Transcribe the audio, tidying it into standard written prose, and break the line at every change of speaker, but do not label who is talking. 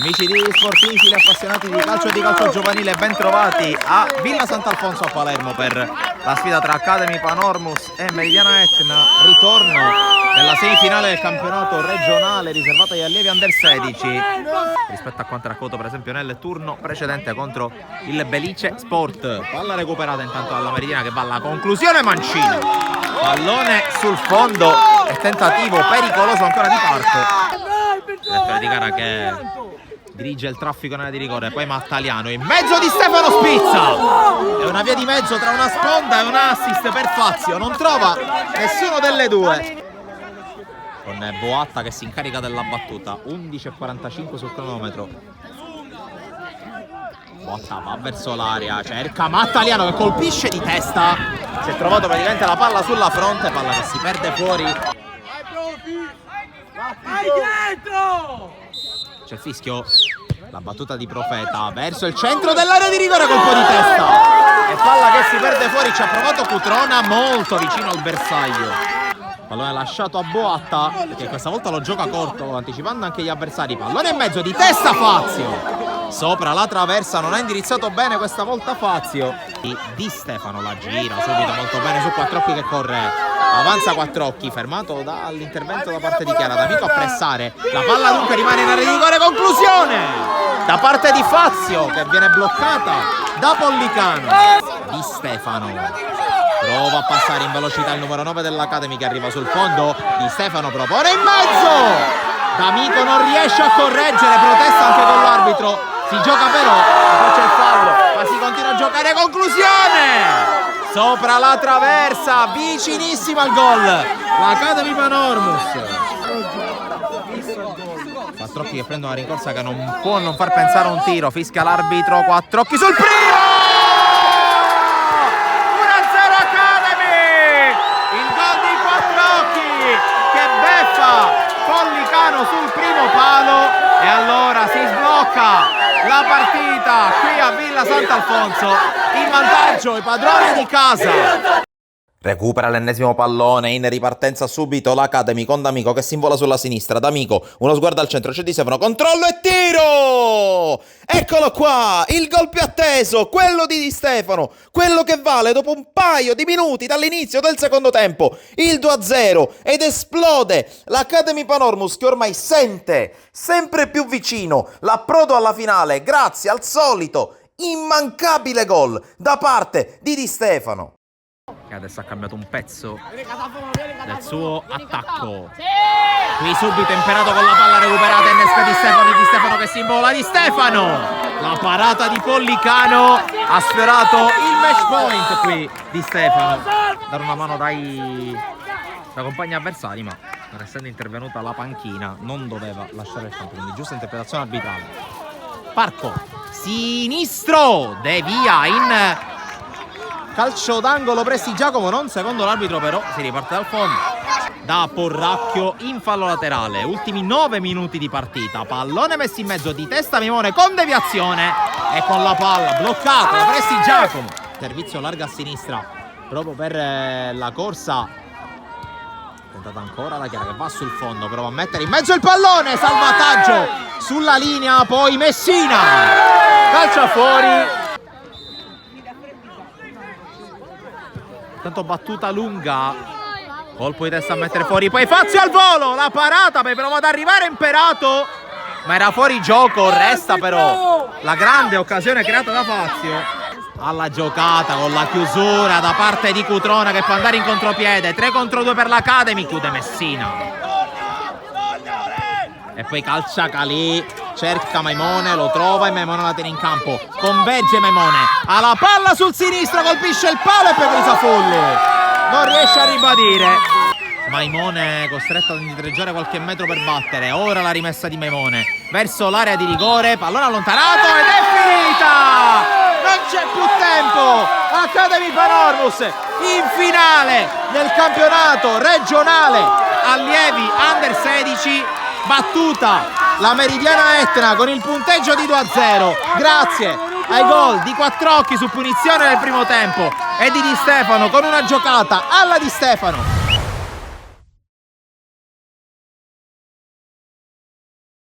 Amici di Sportifili, appassionati di calcio e di calcio giovanile, ben trovati a Villa Sant'Alfonso a Palermo per la sfida tra Academy Panormus e Meridiana Etna, ritorno della semifinale del campionato regionale riservato agli allievi under 16 rispetto a quanto raccolto per esempio nel turno precedente contro il Belice Sport. Palla recuperata intanto dalla Meridiana che va alla conclusione, Mancini, pallone sul fondo e tentativo pericoloso ancora di Parco. Direttore di gara che dirige il traffico nella di rigore, poi Mattaliano in mezzo di Stefano Spizza, è una via di mezzo tra una sponda e un assist per Fazio, non trova nessuno delle due, con Boatta che si incarica della battuta. 11:45 sul cronometro. Boatta va verso l'area, cerca Mattaliano che colpisce di testa, si è trovato praticamente la palla sulla fronte, palla che si perde fuori. C'è il fischio, la battuta di Profeta verso il centro dell'area di rigore, colpo di testa e palla che si perde fuori. Ci ha provato Cutrona molto vicino al bersaglio, pallone lasciato a Boatta che questa volta lo gioca corto anticipando anche gli avversari. Pallone in mezzo di testa, Fazio sopra la traversa, non ha indirizzato bene questa volta Fazio. Di Stefano la gira subito molto bene su Quattrocchi che corre, avanza Quattrocchi fermato dall'intervento da parte di Chiara, D'Amico a pressare, la palla dunque rimane in area di rigore, conclusione da parte di Fazio che viene bloccata da Pollicano. Di Stefano prova a passare in velocità il numero 9 dell'Academy che arriva sul fondo, Di Stefano propone in mezzo, D'Amico non riesce a correggere, protesta anche con l'arbitro, si gioca però, poi c'è il fallo, ma si continua a giocare, conclusione sopra la traversa, vicinissima al gol l'Academy Panormus. Quattrocchi che prende una rincorsa che non può non far pensare a un tiro, fischia l'arbitro, Quattrocchi sul primo, 1-0 Academy, il gol di Quattrocchi che beffa Pollicano sul primo palo e allora si sblocca la partita qui a Villa Sant'Alfonso, in vantaggio i padroni di casa. Recupera l'ennesimo pallone, in ripartenza subito l'Academy con D'Amico che si invola sulla sinistra. D'Amico, uno sguardo al centro, c'è Di Stefano, controllo e tiro! Eccolo qua, il gol più atteso, quello di Stefano, quello che vale dopo un paio di minuti dall'inizio del secondo tempo il 2-0 ed esplode l'Academy Panormus che ormai sente sempre più vicino l'approdo alla finale grazie al solito immancabile gol da parte di Di Stefano, che adesso ha cambiato un pezzo del suo attacco. Qui subito Imperato con la palla recuperata, innesca Di Stefano che si invola, Di Stefano, la parata di Pollicano, ha sfiorato il match point qui Di Stefano, dare una mano dai compagni avversari, ma non essendo intervenuta la panchina non doveva lasciare il campo, quindi giusta interpretazione arbitrale. Parco sinistro, devia in calcio d'angolo Prestigiacomo, non secondo l'arbitro, però si riparte dal fondo da Porracchio in fallo laterale. Ultimi 9 minuti di partita, pallone messo in mezzo di testa Mimone con deviazione e con la palla bloccato da Prestigiacomo, servizio largo a sinistra proprio per la corsa, tentata ancora la Chiara che va sul fondo, prova a mettere in mezzo il pallone, salvataggio sulla linea, poi Messina calcia fuori. Tanto battuta lunga, colpo di testa a mettere fuori, poi Fazio al volo, la parata per provare ad arrivare Imperato, ma era fuori gioco. Resta però la grande occasione creata da Fazio alla giocata con la chiusura da parte di Cutrona che può andare in contropiede, 3 contro 2 per l'Academy, chiude Messina e poi calcia Calì, cerca Maimone, lo trova e Maimone la tiene in campo, converge Maimone, ha la palla sul sinistro, colpisce il palo e poi Crisafulli non riesce a ribadire. Maimone costretto ad indietreggiare qualche metro per battere, ora la rimessa di Maimone verso l'area di rigore, pallone allontanato ed è finita, non c'è più tempo. Academy Panormus in finale del campionato regionale allievi under 16, battuta la Meridiana Etna con il punteggio di 2-0 grazie ai gol di Quattrocchi su punizione nel primo tempo e di Stefano con una giocata alla Di Stefano